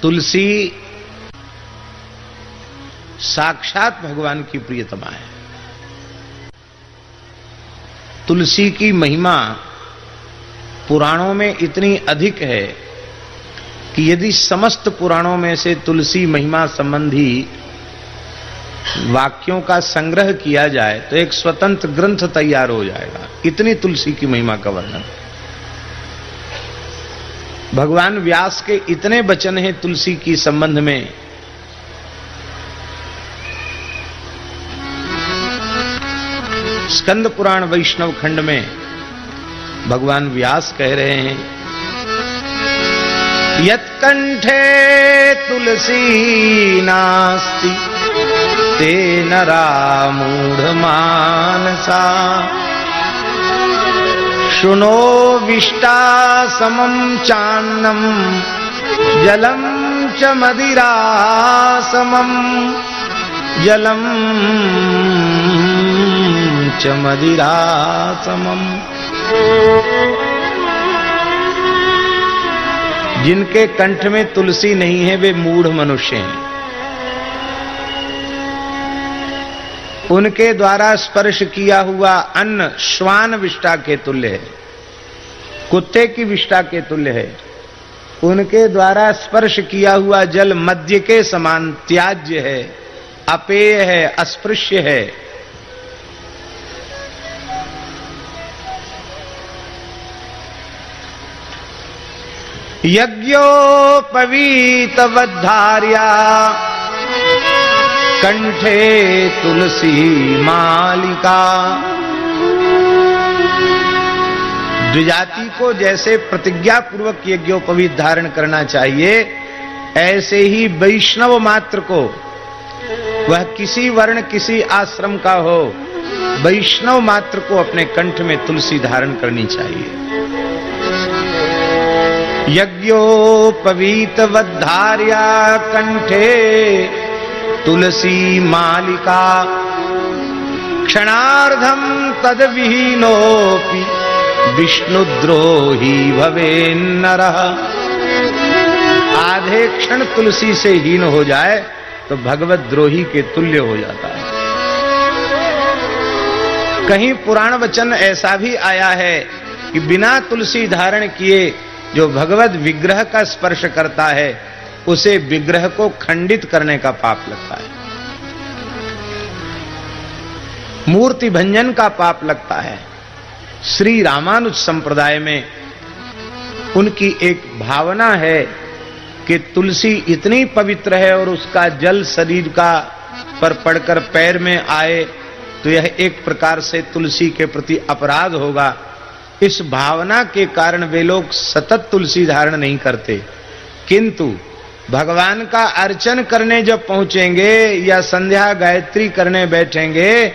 तुलसी साक्षात भगवान की प्रियतमा है। तुलसी की महिमा पुराणों में इतनी अधिक है कि यदि समस्त पुराणों में से तुलसी महिमा संबंधी वाक्यों का संग्रह किया जाए तो एक स्वतंत्र ग्रंथ तैयार हो जाएगा। इतनी तुलसी की महिमा का वर्णन। भगवान व्यास के इतने वचन हैं तुलसी की संबंध में। स्कंद पुराण वैष्णव खंड में भगवान व्यास कह रहे हैं, यत्कंठे तुलसी नास्ति ते नरा मूढ़ मानसा शुनो विष्टा समम चान्नम जलम च मदिरा समम जलम च मदिरा समम। जिनके कंठ में तुलसी नहीं है वे मूढ़ मनुष्य हैं। उनके द्वारा स्पर्श किया हुआ अन्न श्वान विष्टा के तुल्य है, कुत्ते की विष्टा के तुल्य है। उनके द्वारा स्पर्श किया हुआ जल मद्य के समान त्याज्य है, अपेय है, अस्पृश्य है। यज्ञोपवीत वद्धार्या कंठे तुलसी मालिका। द्विजाति को जैसे प्रतिज्ञा पूर्वक यज्ञोपवीत धारण करना चाहिए, ऐसे ही वैष्णव मात्र को, वह किसी वर्ण किसी आश्रम का हो, वैष्णव मात्र को अपने कंठ में तुलसी धारण करनी चाहिए। यज्ञोपवीत वद्धार्या कंठे तुलसी मालिका क्षणार्धम तद विहीनोपि विष्णुद्रोही भवेन्नरः। आधे क्षण तुलसी से हीन हो जाए तो भगवत द्रोही के तुल्य हो जाता है। कहीं पुराण वचन ऐसा भी आया है कि बिना तुलसी धारण किए जो भगवत विग्रह का स्पर्श करता है उसे विग्रह को खंडित करने का पाप लगता है, मूर्ति भंजन का पाप लगता है। श्री रामानुज संप्रदाय में उनकी एक भावना है कि तुलसी इतनी पवित्र है और उसका जल शरीर का पर पड़कर पैर में आए तो यह एक प्रकार से तुलसी के प्रति अपराध होगा। इस भावना के कारण वे लोग सतत तुलसी धारण नहीं करते, किंतु भगवान का अर्चन करने जब पहुंचेंगे या संध्या गायत्री करने बैठेंगे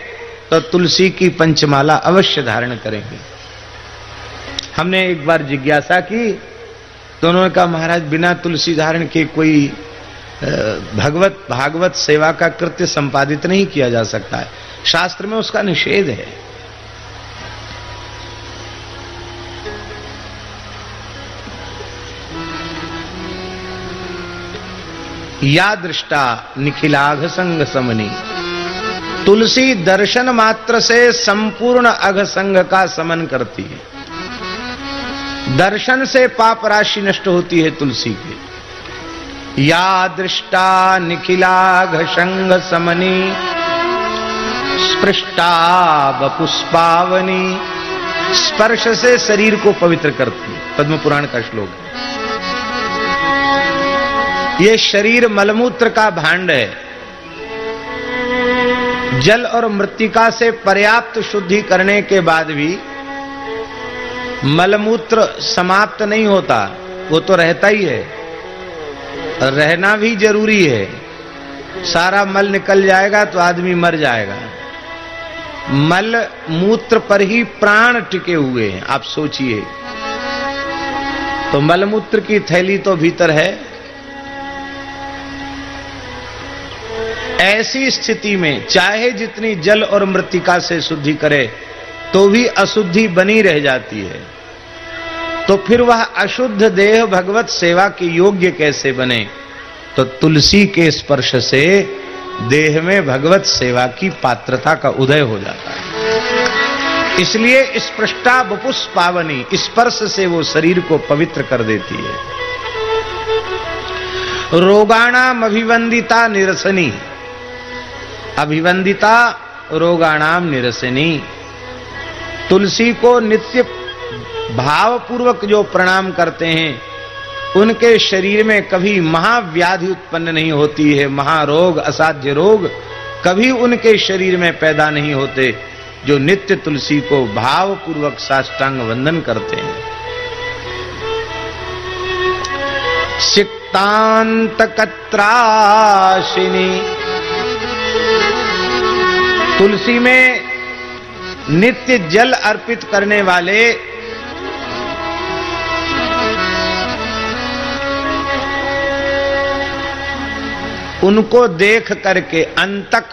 तो तुलसी की पंचमाला अवश्य धारण करेंगे। हमने एक बार जिज्ञासा की तो उन्होंने कहा, महाराज बिना तुलसी धारण के कोई भागवत सेवा का कृत्य संपादित नहीं किया जा सकता है, शास्त्र में उसका निषेध है। या दृष्टा निखिलाघ संग समनी। तुलसी दर्शन मात्र से संपूर्ण अघ संग का समन करती है। दर्शन से पाप राशि नष्ट होती है तुलसी के। या दृष्टा निखिलाघ संग समनी स्पृष्टा वपुष्पावनी। स्पर्श से शरीर को पवित्र करती है, पद्म पुराण का श्लोक है। ये शरीर मलमूत्र का भांड है, जल और मृत्तिका से पर्याप्त शुद्धि करने के बाद भी मलमूत्र समाप्त नहीं होता, वो तो रहता ही है, रहना भी जरूरी है। सारा मल निकल जाएगा तो आदमी मर जाएगा। मल मूत्र पर ही प्राण टिके हुए हैं, आप सोचिए। तो मलमूत्र की थैली तो भीतर है। ऐसी स्थिति में चाहे जितनी जल और मृत्तिका से शुद्धि करे तो भी अशुद्धि बनी रह जाती है। तो फिर वह अशुद्ध देह भगवत सेवा के योग्य कैसे बने? तो तुलसी के स्पर्श से देह में भगवत सेवा की पात्रता का उदय हो जाता है। इसलिए स्पृष्टा वपुष पावनी, स्पर्श से वो शरीर को पवित्र कर देती है। रोगाणाम अभिवंदिता निरसनी, अभिवंदिता रोगाणाम निरसनी। तुलसी को नित्य भावपूर्वक जो प्रणाम करते हैं उनके शरीर में कभी महाव्याधि उत्पन्न नहीं होती है, महारोग असाध्य रोग कभी उनके शरीर में पैदा नहीं होते, जो नित्य तुलसी को भावपूर्वक साष्टांग वंदन करते हैं। सिक्तांत कत्राशिनी, तुलसी में नित्य जल अर्पित करने वाले उनको देख करके अंतक,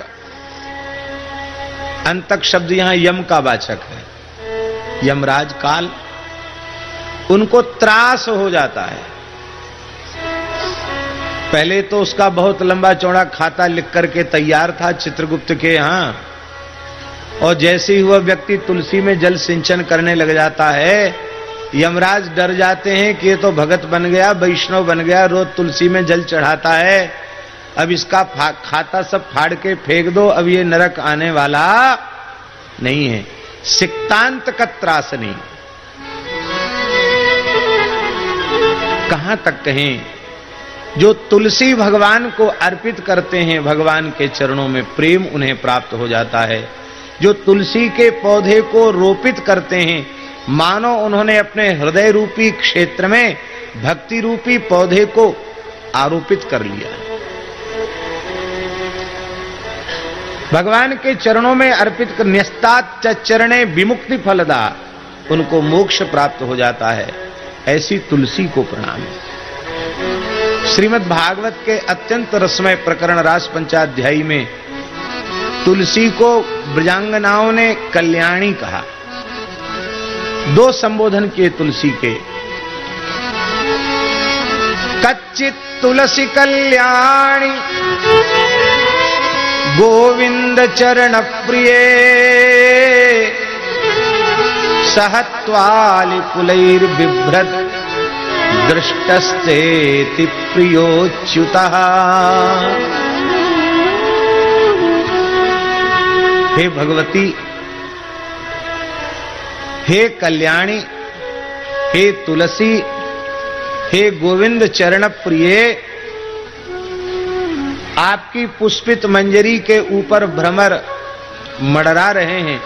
अंतक शब्द यहां यम का वाचक है, यमराज काल, उनको त्रास हो जाता है। पहले तो उसका बहुत लंबा चौड़ा खाता लिख करके तैयार था चित्रगुप्त के यहां, और जैसे ही वह व्यक्ति तुलसी में जल सिंचन करने लग जाता है, यमराज डर जाते हैं कि ये तो भगत बन गया, वैष्णव बन गया, रोज तुलसी में जल चढ़ाता है, अब इसका खाता सब फाड़ के फेंक दो, अब ये नरक आने वाला नहीं है। सिक्तांत का त्रासनी, कहां तक कहें, जो तुलसी भगवान को अर्पित करते हैं, भगवान के चरणों में प्रेम उन्हें प्राप्त हो जाता है। जो तुलसी के पौधे को रोपित करते हैं, मानो उन्होंने अपने हृदय रूपी क्षेत्र में भक्ति रूपी पौधे को आरोपित कर लिया। भगवान के चरणों में अर्पित कर न्यस्तात चरणे विमुक्ति फलदा, उनको मोक्ष प्राप्त हो जाता है। ऐसी तुलसी को प्रणाम। श्रीमद् भागवत के अत्यंत रसमय प्रकरण रास पंचाध्यायी में तुलसी को ब्रजांगनाओं ने कल्याणी कहा। दो संबोधन किए तुलसी के। कच्चित तुलसी कल्याणी गोविंद चरण प्रिये, सहत्वालि कुलैर बिभ्रत दृष्टस्तेति प्रियोच्युतः। हे भगवती, हे कल्याणी, हे तुलसी, हे गोविंद चरण प्रिये, आपकी पुष्पित मंजरी के ऊपर भ्रमर मडरा रहे हैं।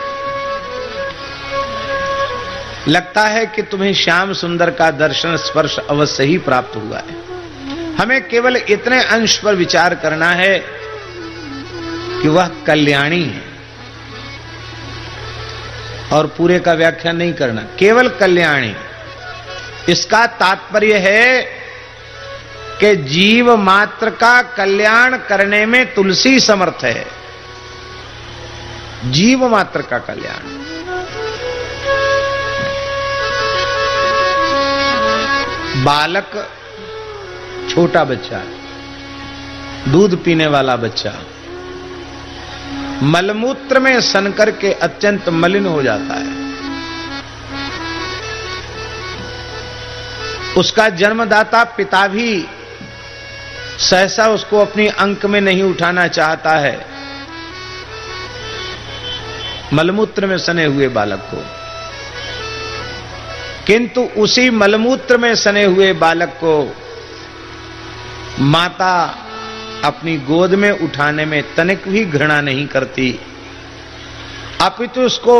लगता है कि तुम्हें श्याम सुंदर का दर्शन स्पर्श अवश्य ही प्राप्त हुआ है। हमें केवल इतने अंश पर विचार करना है कि वह कल्याणी है, और पूरे का व्याख्यान नहीं करना, केवल कल्याणी। इसका तात्पर्य है कि जीव मात्र का कल्याण करने में तुलसी समर्थ है। जीव मात्र का कल्याण। बालक, छोटा बच्चा, दूध पीने वाला बच्चा मलमूत्र में सन करके अत्यंत मलिन हो जाता है। उसका जन्मदाता पिता भी सहसा उसको अपनी अंक में नहीं उठाना चाहता है, मलमूत्र में सने हुए बालक को। किंतु उसी मलमूत्र में सने हुए बालक को माता अपनी गोद में उठाने में तनिक भी घृणा नहीं करती, अपितु उसको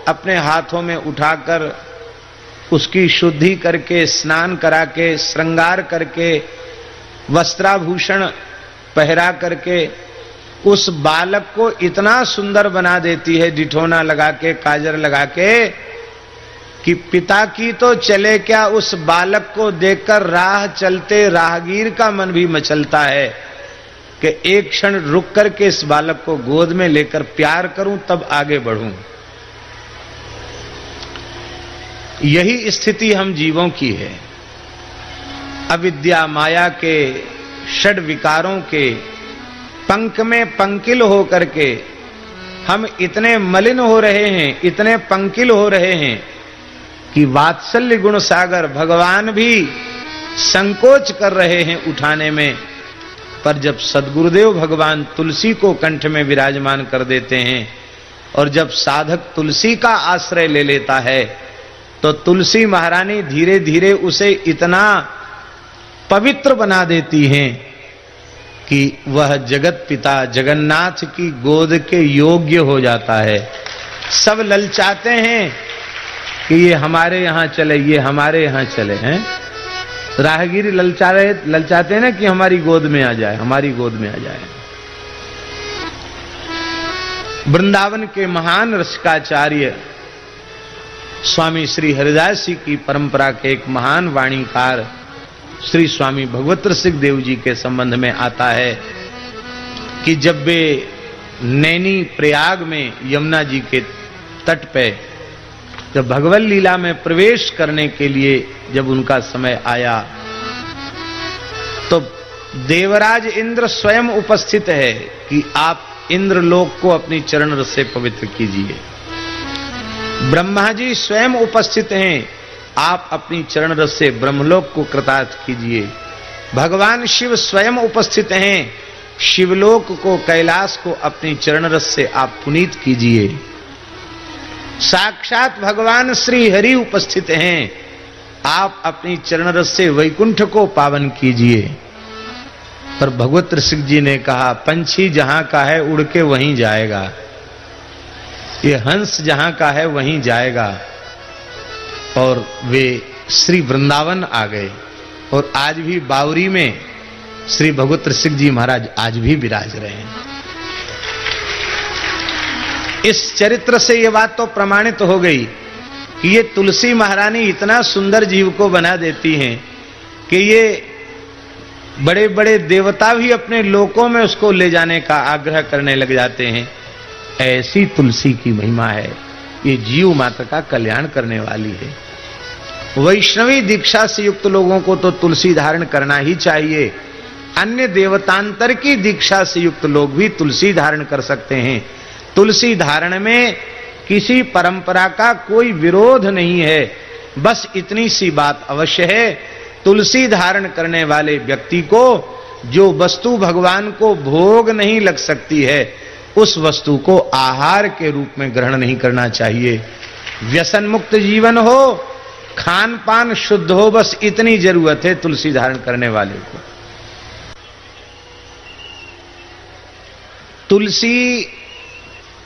अपने हाथों में उठाकर उसकी शुद्धि करके, स्नान करा के, श्रृंगार करके, वस्त्राभूषण पहरा करके उस बालक को इतना सुंदर बना देती है, डिठोना लगा के, काजर लगा के, कि पिता की तो चले क्या, उस बालक को देखकर राह चलते राहगीर का मन भी मचलता है कि एक क्षण रुक करके इस बालक को गोद में लेकर प्यार करूं तब आगे बढ़ूं। यही स्थिति हम जीवों की है। अविद्या माया के षड विकारों के पंख में पंकिल हो करके हम इतने मलिन हो रहे हैं, इतने पंकिल हो रहे हैं कि वात्सल्य गुण सागर भगवान भी संकोच कर रहे हैं उठाने में। पर जब सद्गुरुदेव भगवान तुलसी को कंठ में विराजमान कर देते हैं और जब साधक तुलसी का आश्रय ले लेता है तो तुलसी महारानी धीरे धीरे उसे इतना पवित्र बना देती हैं कि वह जगत पिता जगन्नाथ की गोद के योग्य हो जाता है। सब ललचाते हैं कि ये हमारे यहां चले, ये हमारे यहां चले हैं। राहगीर ललचाते हैं ना कि हमारी गोद में आ जाए, हमारी गोद में आ जाए। वृंदावन के महान रसिकाचार्य स्वामी श्री हरिदास जी की परंपरा के एक महान वाणीकार श्री स्वामी भगवत रसिक देव जी के संबंध में आता है कि जब वे नैनी प्रयाग में यमुना जी के तट पे जब भगवत लीला में प्रवेश करने के लिए जब उनका समय आया तो देवराज इंद्र स्वयं उपस्थित है कि आप इंद्रलोक को अपनी चरण रस से पवित्र कीजिए। ब्रह्मा जी स्वयं उपस्थित हैं, आप अपनी चरण रस से ब्रह्मलोक को कृतार्थ कीजिए। भगवान शिव स्वयं उपस्थित हैं, शिवलोक को, कैलाश को अपनी चरण रस से आप पुनीत कीजिए। साक्षात भगवान श्री हरि उपस्थित हैं, आप अपनी चरण रस से वैकुंठ को पावन कीजिए। पर भगवत रसिक जी ने कहा, पंछी जहां का है उड़ के वहीं जाएगा, ये हंस जहां का है वहीं जाएगा। और वे श्री वृंदावन आ गए और आज भी बावरी में श्री भगवत रसिक जी महाराज आज भी विराज रहे हैं। इस चरित्र से यह बात तो प्रमाणित हो गई कि ये तुलसी महारानी इतना सुंदर जीव को बना देती हैं कि ये बड़े बड़े देवता भी अपने लोकों में उसको ले जाने का आग्रह करने लग जाते हैं। ऐसी तुलसी की महिमा है, ये जीव मात्र का कल्याण करने वाली है। वैष्णवी दीक्षा से युक्त लोगों को तो तुलसी धारण करना ही चाहिए। अन्य देवतांतर की दीक्षा से युक्त लोग भी तुलसी धारण कर सकते हैं। तुलसी धारण में किसी परंपरा का कोई विरोध नहीं है। बस इतनी सी बात अवश्य है, तुलसी धारण करने वाले व्यक्ति को जो वस्तु भगवान को भोग नहीं लग सकती है उस वस्तु को आहार के रूप में ग्रहण नहीं करना चाहिए। व्यसन मुक्त जीवन हो, खान पान शुद्ध हो, बस इतनी जरूरत है तुलसी धारण करने वाले को। तुलसी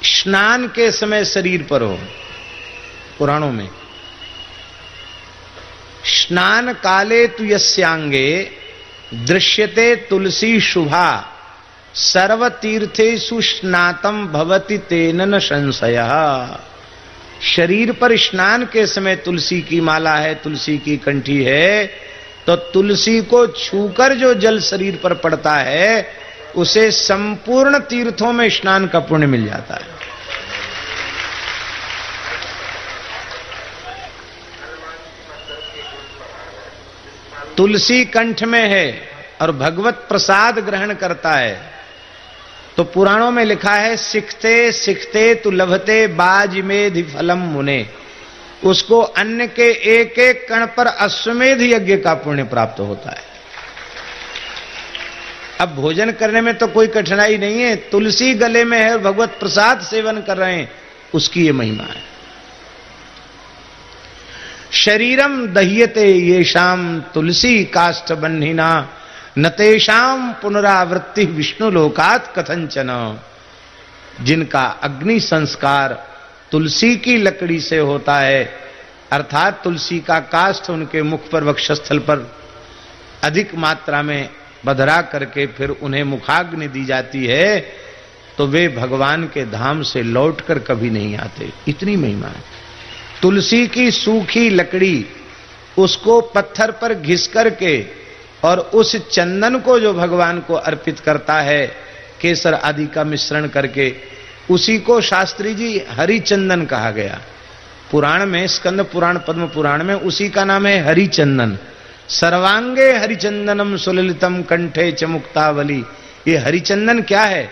स्नान के समय शरीर पर हो। पुराणों में स्नान काले तु यस्यांगे दृश्यते तुलसी शुभा सर्व तीर्थेषु स्नातम भवति तेन न संशयः। शरीर पर स्नान के समय तुलसी की माला है, तुलसी की कंठी है, तो तुलसी को छूकर जो जल शरीर पर पड़ता है उसे संपूर्ण तीर्थों में स्नान का पुण्य मिल जाता है। तुलसी कंठ में है और भगवत प्रसाद ग्रहण करता है। तो पुराणों में लिखा है, सिखते सिखते तु लभते बाजमेधि फलम मुने। उसको अन्न के एक एक कण पर अश्वमेध यज्ञ का पुण्य प्राप्त होता है। अब भोजन करने में तो कोई कठिनाई नहीं है, तुलसी गले में है और भगवत प्रसाद सेवन कर रहे हैं, उसकी ये महिमा है। शरीरम दह्यते येषाम तुलसी काष्ठ बन्हिना नतेषाम पुनरावृत्ति विष्णु लोकात कथंचन। जिनका अग्नि संस्कार तुलसी की लकड़ी से होता है, अर्थात तुलसी का काष्ठ उनके मुख पर वक्षस्थल पर अधिक मात्रा में बधरा करके फिर उन्हें मुखाग्नि दी जाती है, तो वे भगवान के धाम से लौटकर कभी नहीं आते। इतनी महिमा है। तुलसी की सूखी लकड़ी, उसको पत्थर पर घिस करके और उस चंदन को जो भगवान को अर्पित करता है केसर आदि का मिश्रण करके, उसी को शास्त्री जी हरिचंदन कहा गया। पुराण में, स्कंद पुराण पद्म पुराण में उसी का नाम है हरिचंदन। सर्वांगे हरिचंदनम सुललितम कंठे च मुक्तावली। ये हरिचंदन क्या है?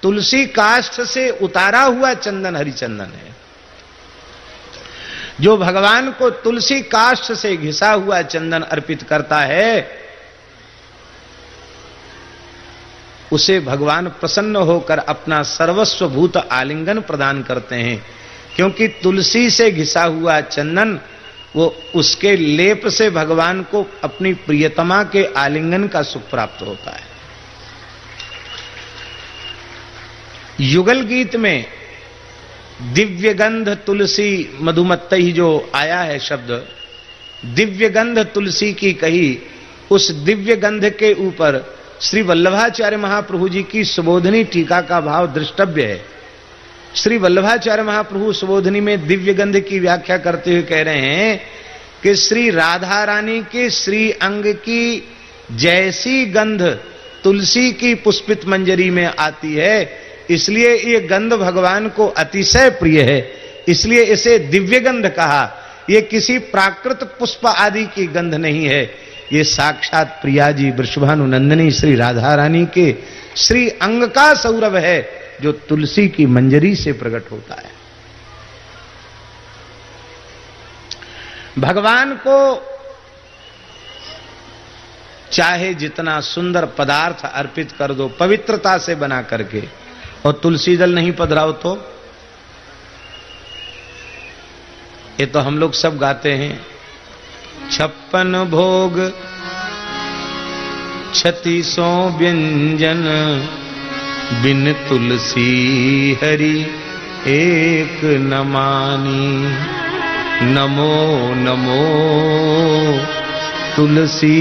तुलसी काष्ठ से उतारा हुआ चंदन हरिचंदन है। जो भगवान को तुलसी काष्ठ से घिसा हुआ चंदन अर्पित करता है, उसे भगवान प्रसन्न होकर अपना सर्वस्व भूत आलिंगन प्रदान करते हैं। क्योंकि तुलसी से घिसा हुआ चंदन, वो उसके लेप से भगवान को अपनी प्रियतमा के आलिंगन का सुख प्राप्त होता है। युगल गीत में दिव्य गंध तुलसी मधुमत्तई जो आया है शब्द, दिव्य गंध तुलसी की कही, उस दिव्य गंध के ऊपर श्री वल्लभाचार्य महाप्रभु जी की सुबोधनी टीका का भाव दृष्टव्य है। श्री वल्लभाचार्य महाप्रभु सुबोधनी में दिव्य गंध की व्याख्या करते हुए कह रहे हैं कि श्री राधा रानी के श्री अंग की जैसी गंध तुलसी की पुष्पित मंजरी में आती है, इसलिए ये गंध भगवान को अतिशय प्रिय है, इसलिए इसे दिव्य गंध कहा। ये किसी प्राकृत पुष्प आदि की गंध नहीं है, ये साक्षात प्रिया जी वृषभानुनंदिनी श्री राधा रानी के श्री अंग का सौरभ है, जो तुलसी की मंजरी से प्रकट होता है। भगवान को चाहे जितना सुंदर पदार्थ अर्पित कर दो पवित्रता से बना करके, और तुलसी दल नहीं पधराओ तो, ये तो हम लोग सब गाते हैं, 56 भोग 36 व्यंजन, बिन तुलसी हरि एक न मानी। नमो नमो तुलसी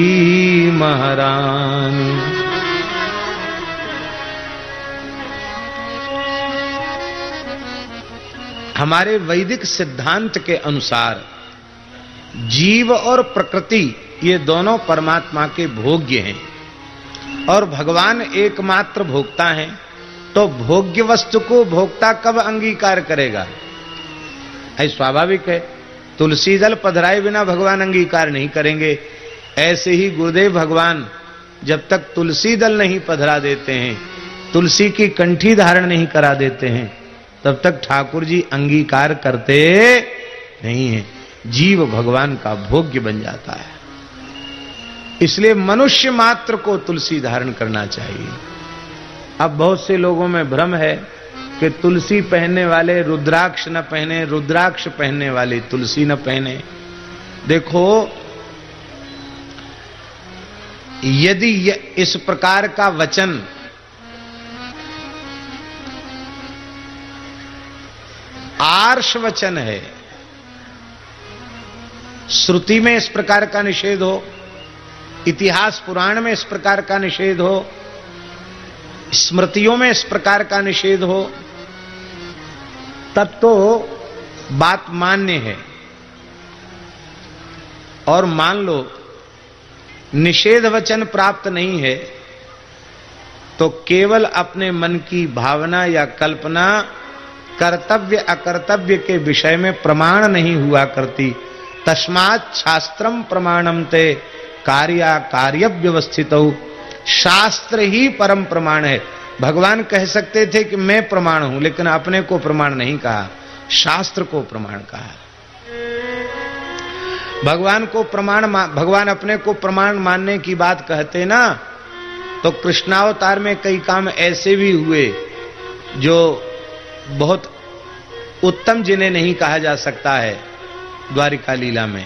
महारानी। हमारे वैदिक सिद्धांत के अनुसार जीव और प्रकृति ये दोनों परमात्मा के भोग्य हैं, और भगवान एकमात्र भोक्ता हैं। तो भोग्य वस्तु को भोक्ता कब अंगीकार करेगा? है स्वाभाविक है, तुलसी दल पधराए बिना भगवान अंगीकार नहीं करेंगे। ऐसे ही गुरुदेव भगवान जब तक तुलसी दल नहीं पधरा देते हैं, तुलसी की कंठी धारण नहीं करा देते हैं, तब तक ठाकुर जी अंगीकार करते नहीं हैं। जीव भगवान का भोग्य बन जाता है, इसलिए मनुष्य मात्र को तुलसी धारण करना चाहिए। अब बहुत से लोगों में भ्रम है कि तुलसी पहनने वाले रुद्राक्ष न पहने, रुद्राक्ष पहनने वाले तुलसी न पहने। देखो, यदि इस प्रकार का वचन आर्ष वचन है, श्रुति में इस प्रकार का निषेध हो, इतिहास पुराण में इस प्रकार का निषेध हो, स्मृतियों में इस प्रकार का निषेध हो, तब तो बात मान्य है। और मान लो निषेध वचन प्राप्त नहीं है, तो केवल अपने मन की भावना या कल्पना कर्तव्य अकर्तव्य के विषय में प्रमाण नहीं हुआ करती। तस्मात् शास्त्रम प्रमाणम ते कार्या कार्य व्यवस्थित। शास्त्र ही परम प्रमाण है। भगवान कह सकते थे कि मैं प्रमाण हूं, लेकिन अपने को प्रमाण नहीं कहा, शास्त्र को प्रमाण कहा। भगवान अपने को प्रमाण मानने की बात कहते ना, तो कृष्णावतार में कई काम ऐसे भी हुए जो बहुत उत्तम जिन्हें नहीं कहा जा सकता है। द्वारिका लीला में,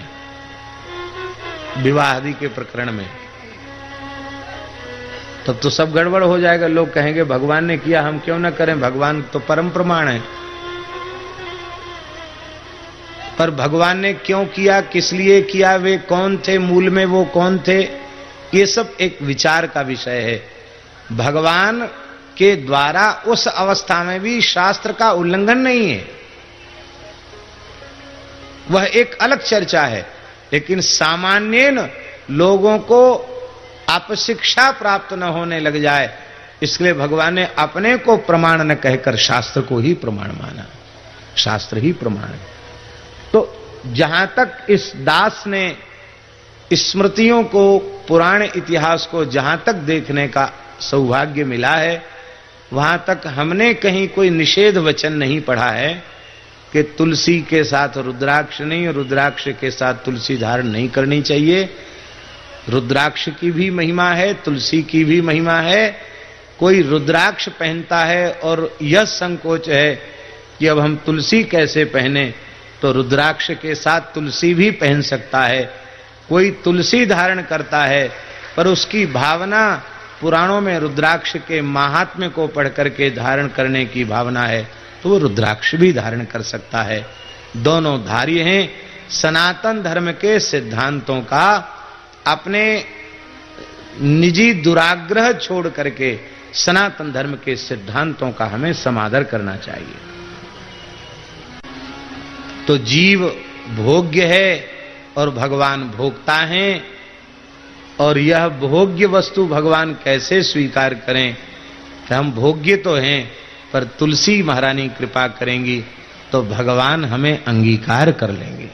विवाह आदि के प्रकरण में तब तो सब गड़बड़ हो जाएगा। लोग कहेंगे भगवान ने किया, हम क्यों ना करें, भगवान तो परम प्रमाण है। पर भगवान ने क्यों किया, किस लिए किया, वे कौन थे, मूल में वो कौन थे, ये सब एक विचार का विषय है। भगवान के द्वारा उस अवस्था में भी शास्त्र का उल्लंघन नहीं है, वह एक अलग चर्चा है। लेकिन सामान्य लोगों को अपशिक्षा प्राप्त न होने लग जाए, इसलिए भगवान ने अपने को प्रमाण न कहकर शास्त्र को ही प्रमाण माना। शास्त्र ही प्रमाण है। तो जहां तक इस दास ने स्मृतियों को, पुराण इतिहास को जहां तक देखने का सौभाग्य मिला है, वहां तक हमने कहीं कोई निषेध वचन नहीं पढ़ा है कि तुलसी के साथ रुद्राक्ष नहीं, रुद्राक्ष के साथ तुलसी धारण नहीं करनी चाहिए। रुद्राक्ष की भी महिमा है, तुलसी की भी महिमा है। कोई रुद्राक्ष पहनता है और यह संकोच है कि अब हम तुलसी कैसे पहने, तो रुद्राक्ष के साथ तुलसी भी पहन सकता है। कोई तुलसी धारण करता है पर उसकी भावना पुराणों में रुद्राक्ष के महात्म्य को पढ़ करके धारण करने की भावना है, तो वो रुद्राक्ष भी धारण कर सकता है। दोनों धार्य हैं। सनातन धर्म के सिद्धांतों का अपने निजी दुराग्रह छोड़ करके सनातन धर्म के सिद्धांतों का हमें समादर करना चाहिए। तो जीव भोग्य है और भगवान भोक्ता हैं, और यह भोग्य वस्तु भगवान कैसे स्वीकार करें कि हम भोग्य तो हैं, पर तुलसी महारानी कृपा करेंगी तो भगवान हमें अंगीकार कर लेंगे।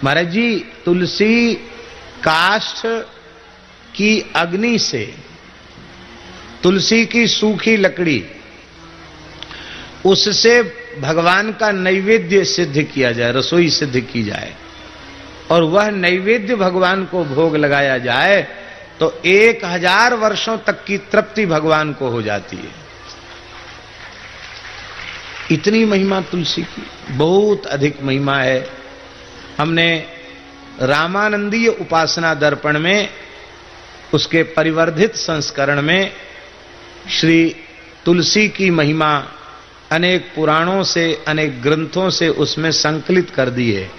महाराज जी, तुलसी काष्ठ की अग्नि से, तुलसी की सूखी लकड़ी, उससे भगवान का नैवेद्य सिद्ध किया जाए, रसोई सिद्ध की जाए, और वह नैवेद्य भगवान को भोग लगाया जाए, तो 1000 वर्षों तक की तृप्ति भगवान को हो जाती है। इतनी महिमा तुलसी की, बहुत अधिक महिमा है। हमने रामानंदीय उपासना दर्पण में, उसके परिवर्धित संस्करण में श्री तुलसी की महिमा अनेक पुराणों से, अनेक ग्रंथों से उसमें संकलित कर दी है,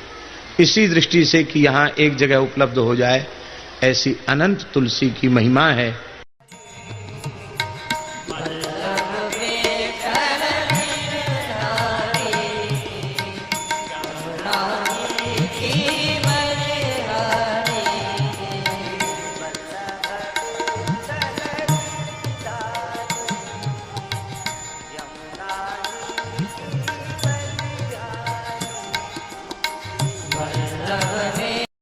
इसी दृष्टि से कि यहां एक जगह उपलब्ध हो जाए। ऐसी अनंत तुलसी की महिमा है।